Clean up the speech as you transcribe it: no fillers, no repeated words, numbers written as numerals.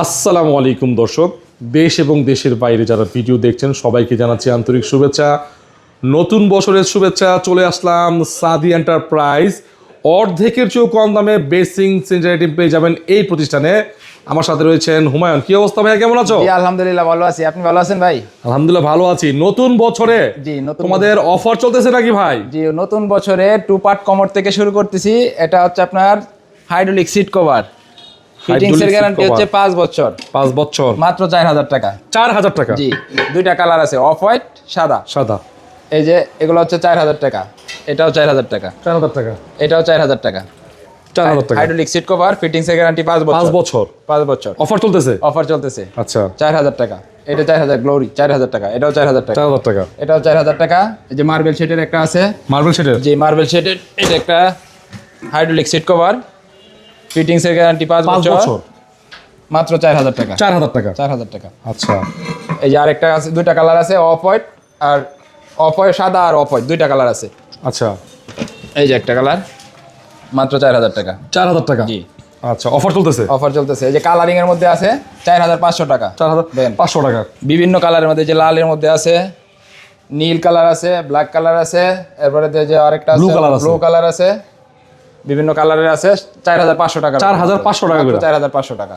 আসসালামু আলাইকুম দর্শক, দেশ এবং দেশের বাইরে যারা ভিডিও দেখছেন সবাইকে জানাচ্ছি আন্তরিক শুভেচ্ছা। নতুন বছরের শুভেচ্ছা। চলে আসলাম সাদি এন্টারপ্রাইজ। অর্ধেকের চেয়েও কম দামে বেসিং স্যানিটারি টিম পেয়ে যাবেন এই প্রতিষ্ঠানে। আমার সাথে রয়েছেন হুমায়ুন। কি অবস্থা ভাইয়া, কেমন আছো? জি আলহামদুলিল্লাহ ভালো আছি, আপনি ভালো আছেন ভাই? আলহামদুলিল্লাহ ভালো আছি। নতুন বছরে জি নতুন তোমাদের অফার চলতেছে নাকি ভাই? জি নতুন বছরে 2 পার্ট কমর থেকে শুরু করতেছি। এটা হচ্ছে আপনার হাইড্রোলিক সিট কভার, ফিটিংস এর গ্যারান্টি হচ্ছে 5 বছর। 5 বছর মাত্র 4000 টাকা। 4000 টাকা? জি, দুইটা কালার আছে, অফ হোয়াইট, সাদা। সাদা। এই যে এগুলো হচ্ছে 4000 টাকা, এটাও 4000 টাকা, 4000 টাকা, এটাও 4000 টাকা। 4000 টাকা। হাইড্রোলিক সিট কভার, ফিটিংস এর গ্যারান্টি 5 বছর। 5 বছর 5 বছর অফার চলতেছে। অফার চলতেছে। আচ্ছা, 4000 টাকা। এটা 4000 গ্লোরি 4000 টাকা, এটাও 4000 টাকা, 4000 টাকা। এটাও 4000 টাকা। এই যে মার্বেল শেডের একটা আছে, মার্বেল শেডের। জি মার্বেল শেডের, এটা একটা হাইড্রোলিক সিট কভার, ফিটিংস এর গ্যারান্টি 5 5 বছর, বছর মাত্র 4000 টাকা। 4000 টাকা। 4000 টাকা। আচ্ছা, এই যে আরেকটা আছে, দুইটা কালার আছে, অফ হোয়াইট আর অফ হোয়াইট, সাদা আর অফ হোয়াইট, দুইটা কালার আছে। আচ্ছা, এই যে একটা কালার, মাত্র 4000 টাকা। 4000 টাকা। জি আচ্ছা, অফার চলতেছে। অফার চলতেছে। এই যে কালারিং এর মধ্যে আছে 4500 টাকা। 4500 টাকা। বিভিন্ন কালারের মধ্যে, যে লালের মধ্যে আছে, নীল কালার আছে, ব্ল্যাক কালার আছে, এরপরে যে আরেকটা আছে ব্লু কালার আছে, বিভিন্ন কালারের আছে। 4500 টাকা। 4500 টাকা করে। 4500 টাকা।